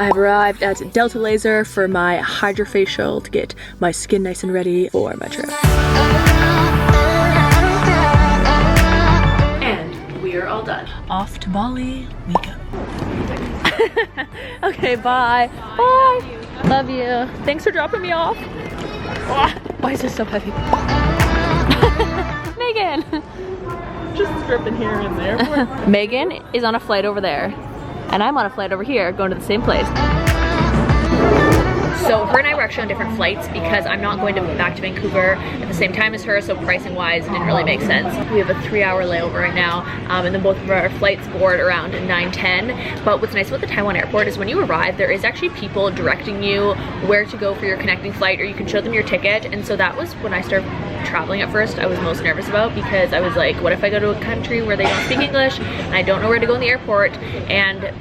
I've arrived at Delta Laser for my hydra facial to get my skin nice and ready for my trip. And we are all done. Off to Bali we go. Okay, bye. Bye. Love you. Thanks for dropping me off. Why is this so heavy? Megan! Just dripping here and there. Megan is on a flight over there, and I'm on a flight over here going to the same place. So her and I were actually on different flights because I'm not going back to Vancouver at the same time as her, so pricing wise it didn't really make sense. We have a 3-hour layover right now, and then both of our flights board around 9:10. But what's nice about the Taiwan airport is when you arrive, there is actually people directing you where to go for your connecting flight, or you can show them your ticket. And so that was when I started traveling at first I was most nervous about, because I was like, what if I go to a country where they don't speak English and I don't know where to go in the airport? And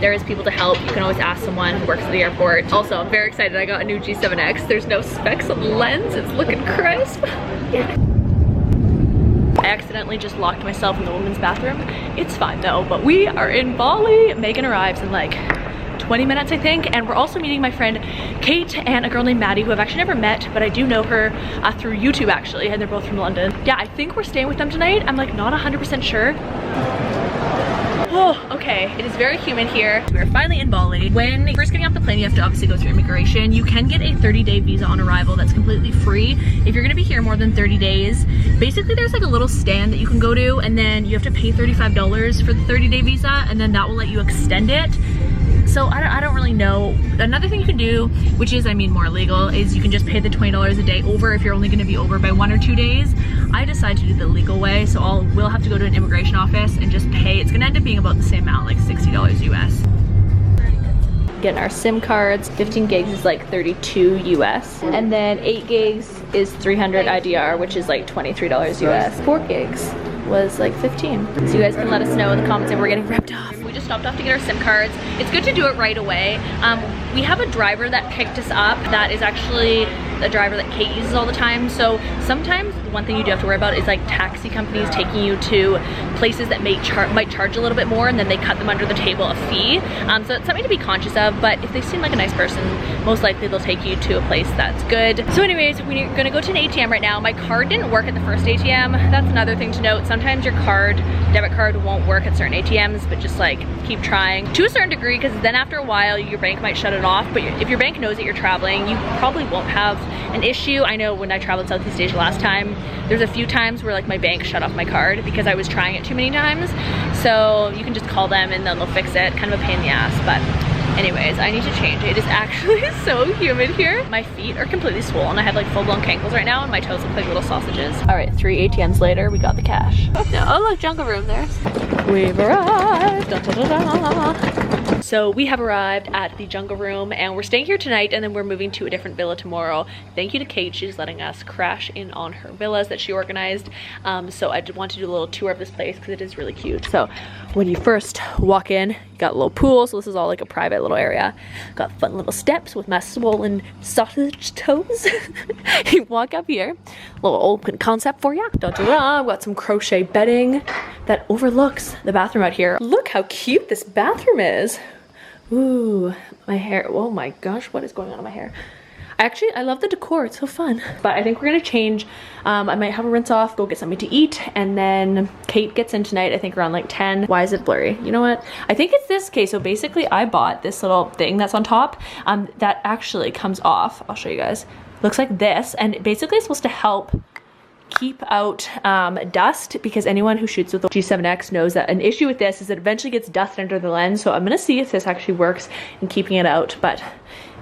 there is people to help. You can always ask someone who works at the airport. Also, I'm very excited. I got a new G7X. There's no specs on the lens. It's looking crisp. Yeah. I accidentally just locked myself in the women's bathroom. It's fine though, but we are in Bali. Megan arrives in like 20 minutes, I think, and we're also meeting my friend Kate and a girl named Maddie, who I've actually never met, but I do know her through YouTube actually, and they're both from London. Yeah, I think we're staying with them tonight. I'm like not 100% sure. Oh, okay, it is very humid here. We're finally in Bali. When you're first getting off the plane, you have to obviously go through immigration. You can get a 30-day visa on arrival that's completely free if you're gonna be here more than 30 days. Basically, there's like a little stand that you can go to, and then you have to pay $35 for the 30-day visa, and then that will let you extend it. So I don't really know. Another thing you can do, which is, I mean, more legal, is you can just pay the $20 a day over if you're only gonna be over by 1 or 2 days. I decided to do the legal way, so we'll have to go to an immigration office and just pay. It's gonna end up being about the same amount, like $60 US. Getting our SIM cards. 15 gigs is like 32 US. And then 8 gigs is 300 IDR, which is like $23 US. 4 gigs was like 15. So you guys can let us know in the comments if we're getting ripped off. We just stopped off to get our SIM cards. It's good to do it right away. We have a driver that picked us up that is actually the driver that Kate uses all the time. So sometimes the one thing you do have to worry about is like taxi companies taking you to places that might charge a little bit more, and then they cut them under the table a fee. So it's something to be conscious of, but if they seem like a nice person, most likely they'll take you to a place that's good. So anyways, we're gonna go to an ATM right now. My card didn't work at the first ATM. That's another thing to note. Sometimes your debit card won't work at certain ATMs, but just like keep trying to a certain degree, because then after a while your bank might shut it off. But if your bank knows that you're traveling, you probably won't have an issue. I know when I traveled Southeast Asia last time, there's a few times where like my bank shut off my card because I was trying it too many times. So you can just call them and then they'll fix it. Kind of a pain in the ass, but anyways, I need to change. It is actually so humid here. My feet are completely swollen. I have like full-blown cankles right now, and my toes look like little sausages. All right, 3 ATMs later, we got the cash. Oh look, jungle room there. We've arrived. Da, da, da, da. So we have arrived at the jungle room, and we're staying here tonight, and then we're moving to a different villa tomorrow. Thank you to Kate. She's letting us crash in on her villas that she organized. So I want to do a little tour of this place because it is really cute. So when you first walk in, you got a little pool. So this is all like a private little area. Got fun little steps with my swollen sausage toes. You walk up here, little open concept for you. Da, da, da. I've got some crochet bedding that overlooks the bathroom out here. Look how cute this bathroom is. Ooh, my hair. Oh my gosh, what is going on in my hair? I love the decor, it's so fun. But I think we're gonna change. I might have a rinse off, go get something to eat, and then Kate gets in tonight, I think around like 10. Why is it blurry? You know what? I think it's this case. So basically I bought this little thing that's on top that actually comes off. I'll show you guys. Looks like this, and basically it's supposed to help keep out dust, because anyone who shoots with the G7X knows that an issue with this is it eventually gets dust under the lens. So I'm gonna see if this actually works in keeping it out. But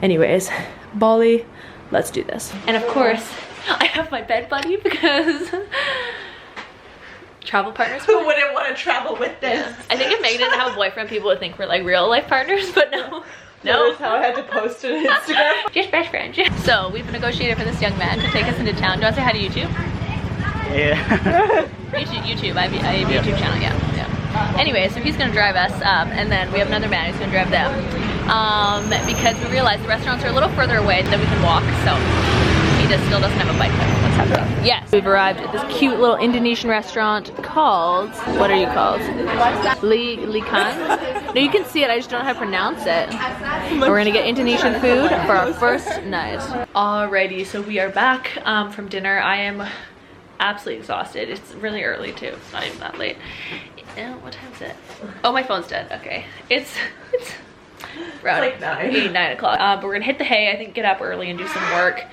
anyways, Bali, let's do this. And of course, I have my bed buddy because travel partners. Who wouldn't want to travel with this? Yeah. I think if Megan didn't have a boyfriend, people would think we're like real life partners, but no. No. That's how I had to post it on Instagram. Just best friends. So we've negotiated for this young man to take us into town. Do you want to say hi to YouTube? Yeah. YouTube. I have a YouTube channel. Yeah. Anyway, so he's gonna drive us, and then we have another man who's gonna drive them, because we realized the restaurants are a little further away than we can walk. So he still doesn't have a bike. Let's have that. Yes. We've arrived at this cute little Indonesian restaurant called. What are you called? Likan. No, you can see it, I just don't know how to pronounce it. We're gonna get Indonesian food for our first night. Alrighty, so we are back from dinner. I am absolutely exhausted. It's really early too, it's not even that late. What time is it? Oh, my phone's dead. Okay, it's around like 9 o'clock. But we're gonna hit the hay, I think, get up early and do some work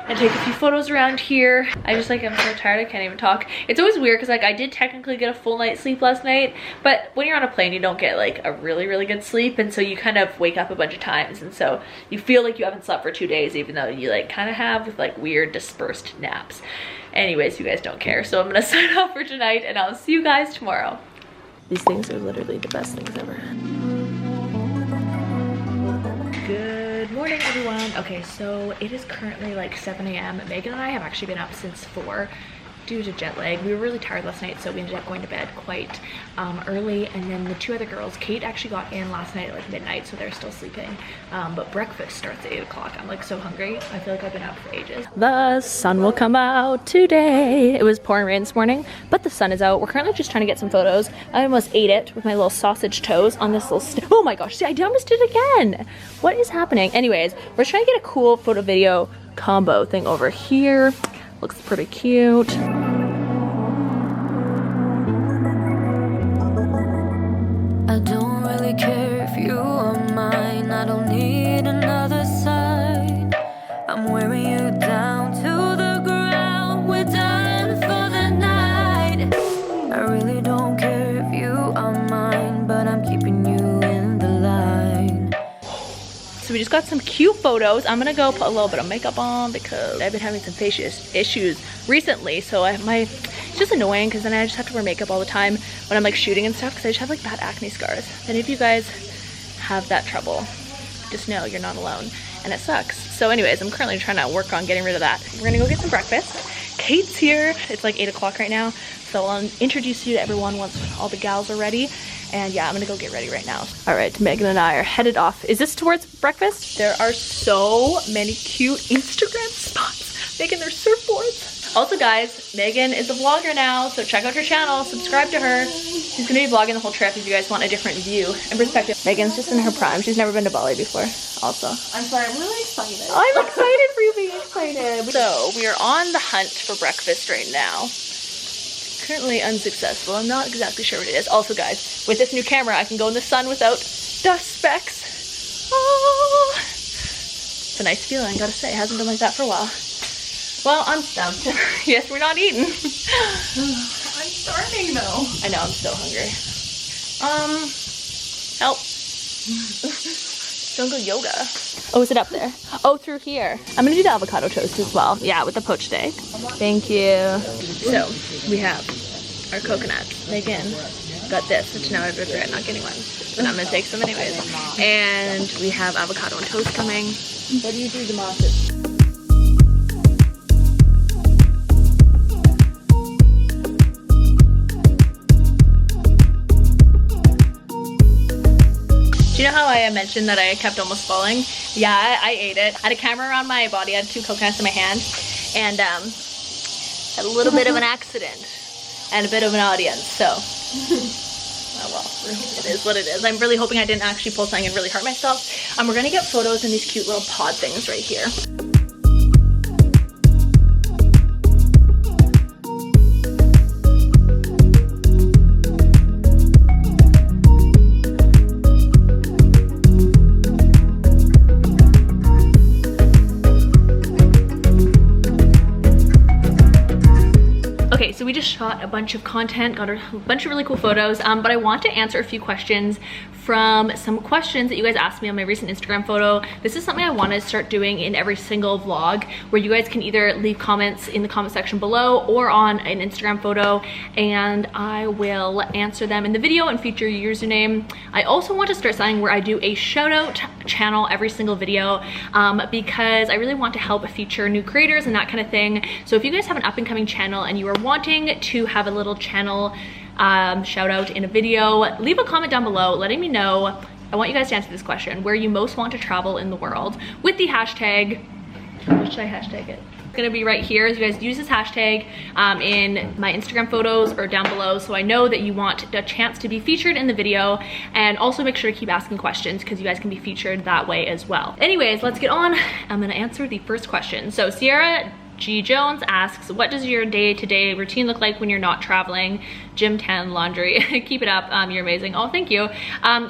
and take a few photos around here. I just like, I'm so tired I can't even talk. It's always weird because like I did technically get a full night's sleep last night, but when you're on a plane you don't get like a really good sleep, and so you kind of wake up a bunch of times, and so you feel like you haven't slept for 2 days even though you like kind of have, with like weird dispersed naps. Anyways, you guys don't care, so I'm gonna sign off for tonight and I'll see you guys tomorrow. These things are literally the best things ever. Good morning, everyone. Okay, so it is currently like 7 a.m. Megan and I have actually been up since 4 due to jet lag. We were really tired last night, so we ended up going to bed quite early, and then the 2 other girls, Kate actually got in last night at like midnight, so they're still sleeping, but breakfast starts at 8 o'clock. I'm like so hungry. I feel like I've been up for ages. The sun will come out today. It was pouring rain this morning, but the sun is out. We're currently just trying to get some photos. I almost ate it with my little sausage toes on this little oh my gosh, see, I almost did it again. What is happening? Anyways, we're trying to get a cool photo video combo thing over here. Looks pretty cute. I don't really care if you are mine. I don't need another sign. I'm wearing you down to the ground. We're done for the night. I really don't care if you are mine, but I'm keeping you in the line. So we just got some cute photos. I'm gonna go put a little bit of makeup on because I've been having some face issues recently, so it's just annoying because then I just have to wear makeup all the time when I'm like shooting and stuff because I just have like bad acne scars. If any of you guys have that trouble, just know you're not alone and it sucks. So anyways, I'm currently trying to work on getting rid of that. We're gonna go get some breakfast. Kate's here. It's like 8 o'clock right now, so I'll introduce you to everyone once all the gals are ready. And yeah, I'm gonna go get ready right now. All right, Megan and I are headed off. Is this towards breakfast? There are so many cute Instagram spots. Megan, there's surfboards. Also guys, Megan is a vlogger now, so check out her channel, subscribe to her. She's gonna be vlogging the whole trip if you guys want a different view and perspective. Megan's just in her prime. She's never been to Bali before, also. I'm sorry, I'm really excited. I'm excited for you being excited. So we are on the hunt for breakfast right now. Currently unsuccessful. I'm not exactly sure what it is. Also guys, with this new camera, I can go in the sun without dust specks. Oh, it's a nice feeling, I gotta say. It hasn't been like that for a while. Well, I'm stumped. Yes, we're not eating. I'm starving though. I know, I'm so hungry. Help. Don't go yoga. Oh, is it up there? Oh, through here. I'm gonna do the avocado toast as well. Yeah, with the poached egg. Thank you. So, we have our coconuts. Megan got this, which now I regret not getting one. But I'm gonna take some anyways. And we have avocado and toast coming. What do you do the most? Do you know how I mentioned that I kept almost falling? Yeah, I ate it. I had a camera around my body, I had 2 coconuts in my hand, and had a little bit of an accident and a bit of an audience, so oh well, it is what it is. I'm really hoping I didn't actually pull something and really hurt myself. We're gonna get photos in these cute little pod things right here. So we just shot a bunch of content, got a bunch of really cool photos, but I want to answer a few questions from some questions that you guys asked me on my recent Instagram photo. This is something I want to start doing in every single vlog, where you guys can either leave comments in the comment section below or on an Instagram photo, and I will answer them in the video and feature your username. I also want to start something where I do a shout out channel every single video, because I really want to help feature new creators and that kind of thing. So if you guys have an up and coming channel and you are wanting to have a little channel shout out in a video, leave a comment down below letting me know. I want you guys to answer this question: where you most want to travel in the world, with the hashtag, what should I hashtag it? gonna be right here. You guys use this hashtag in my Instagram photos or down below, so I know that you want a chance to be featured in the video, and also make sure to keep asking questions because you guys can be featured that way as well. Anyways, let's get on. I'm gonna answer the first question. So Sierra G. Jones asks, what does your day-to-day routine look like when you're not traveling? Gym, tan, laundry. Keep it up. You're amazing. Oh, thank you.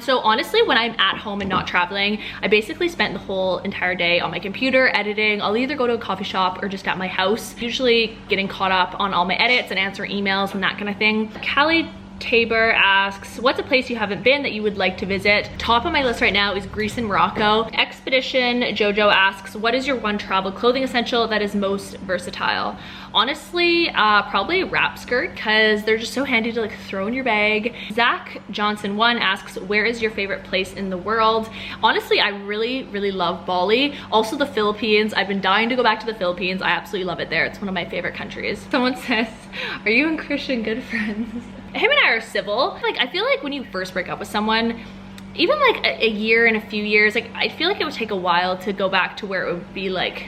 So honestly, when I'm at home and not traveling, I basically spent the whole entire day on my computer editing. I'll either go to a coffee shop or just at my house, usually getting caught up on all my edits and answering emails and that kind of thing. Callie Tabor asks, what's a place you haven't been that you would like to visit? Top of my list right now is Greece and Morocco. Expedition Jojo asks, what is your one travel clothing essential that is most versatile? Honestly, probably a wrap skirt, because they're just so handy to like throw in your bag. Zach Johnson 1 asks, where is your favorite place in the world? Honestly, I really love Bali. Also the Philippines. I've been dying to go back to the Philippines. I absolutely love it there. It's one of my favorite countries. Someone says, are you and Christian good friends? Him and I are civil. Like, I feel like when you first break up with someone, even like a year and a few years, like I feel like it would take a while to go back to where it would be like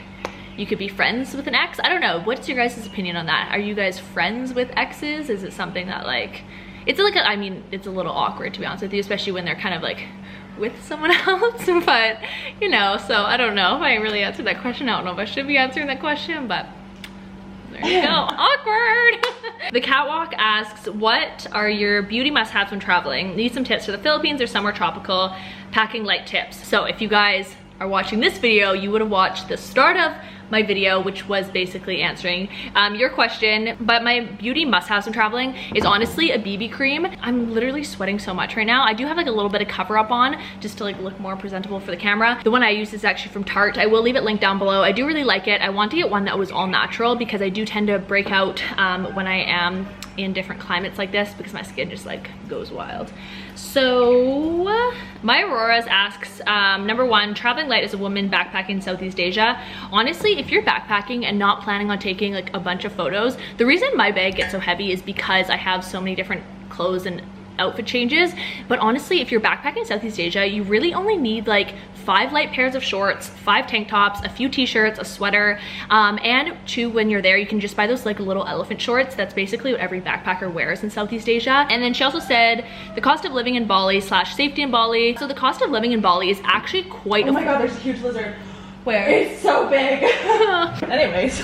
you could be friends with an ex. I don't know. What's your guys' opinion on that? Are you guys friends with exes? Is it something that like, it's like, I mean, it's a little awkward to be honest with you, especially when they're kind of like with someone else, but you know, so I don't know if I really answered that question. I don't know if I should be answering that question, but there you go. Awkward. The Catwalk asks, what are your beauty must-haves when traveling? Need some tips for the Philippines or somewhere tropical. Packing light tips. So if you guys are watching this video, you would have watched the start of my video, which was basically answering your question. But my beauty must-haves when traveling is honestly a BB cream. I'm literally sweating so much right now. I do have like a little bit of cover up on just to like look more presentable for the camera. The one I use is actually from Tarte. I will leave it linked down below. I do really like it. I want to get one that was all natural because I do tend to break out when I am in different climates like this because my skin just like goes wild. So my Aurora's asks, number 1, traveling light as a woman backpacking in Southeast Asia. Honestly, if you're backpacking and not planning on taking like a bunch of photos, the reason my bag gets so heavy is because I have so many different clothes and outfit changes. But honestly, if you're backpacking in Southeast Asia, you really only need like 5 light pairs of shorts, 5 tank tops, a few t-shirts, a sweater, and 2, when you're there, you can just buy those like little elephant shorts. That's basically what every backpacker wears in Southeast Asia. And then she also said the cost of living in Bali / safety in Bali. So the cost of living in Bali is actually quite— oh my god, there's a huge lizard. Where? It's so big.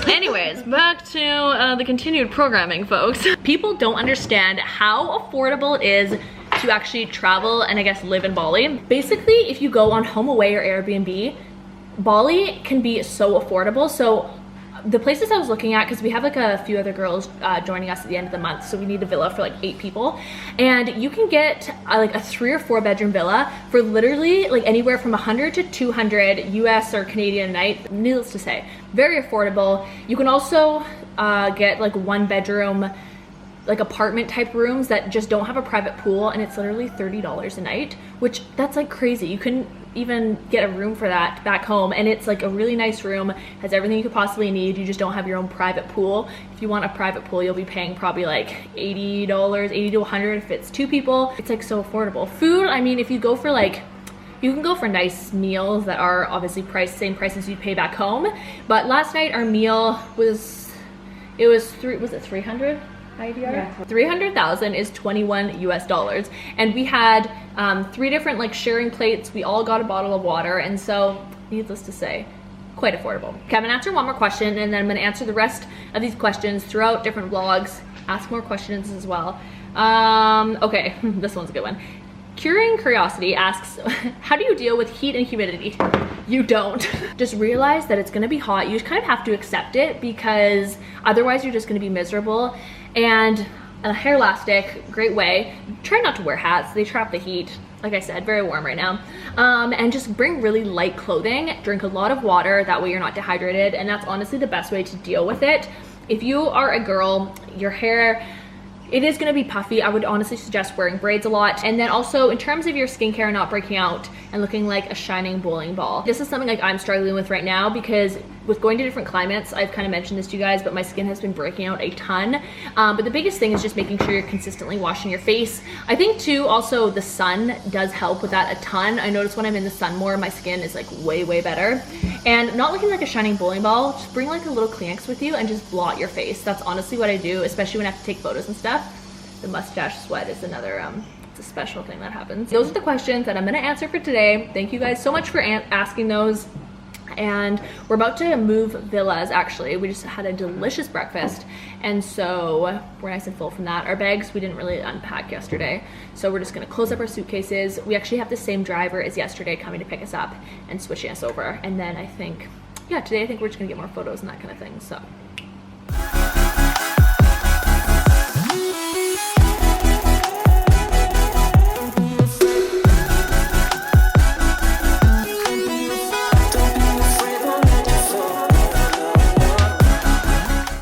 Anyways, back to the continued programming, folks. People don't understand how affordable it is to actually travel and I guess live in Bali. Basically, if you go on HomeAway or Airbnb, Bali can be so affordable. So the places I was looking at, because we have like a few other girls joining us at the end of the month, so we need a villa for like 8 people, and you can get like a 3 or 4 bedroom villa for literally like anywhere from 100 to 200 US or Canadian a night. Needless to say, very affordable. You can also get like 1 bedroom like apartment type rooms that just don't have a private pool, and it's literally $30 a night, which that's like crazy. You couldn't even get a room for that back home, and it's like a really nice room, has everything you could possibly need. You just don't have your own private pool. If you want a private pool, you'll be paying probably like $80, $80 to $100 if it's 2 people. It's like so affordable. Food, I mean, if you go for like, you can go for nice meals that are obviously same prices you'd pay back home. But last night our meal was, was it 300? Yeah. 300,000 is 21 US dollars, and we had 3 different like sharing plates. We all got a bottle of water, and so needless to say, quite affordable. Okay, I'm gonna answer one more question, and then I'm gonna answer the rest of these questions throughout different vlogs, ask more questions as well. Okay, this one's a good one. Curing Curiosity asks, how do you deal with heat and humidity? You don't. Just realize that it's gonna be hot. You just kind of have to accept it, because otherwise you're just gonna be miserable. And a hair elastic, great way. Try not to wear hats, they trap the heat. Like I said, very warm right now. And just bring really light clothing, drink a lot of water, that way you're not dehydrated, and that's honestly the best way to deal with it. If you are a girl, your hair, it is gonna be puffy. I would honestly suggest wearing braids a lot. And then also in terms of your skincare not breaking out and looking like a shining bowling ball. This is something like I'm struggling with right now, because with going to different climates, I've kind of mentioned this to you guys, but my skin has been breaking out a ton. But the biggest thing is just making sure you're consistently washing your face. I think too, also the sun does help with that a ton. I notice when I'm in the sun more, my skin is like way, way better. And not looking like a shining bowling ball, just bring like a little Kleenex with you and just blot your face. That's honestly what I do, especially when I have to take photos and stuff. The mustache sweat is another, it's a special thing that happens. Those are the questions that I'm gonna answer for today. Thank you guys so much for asking those. And we're about to move villas. Actually, we just had a delicious breakfast, and so we're nice and full from that. Our bags we didn't really unpack yesterday, so we're just gonna close up our suitcases. We actually have the same driver as yesterday coming to pick us up and switching us over, and then I think, yeah, today I think we're just gonna get more photos and that kind of thing. So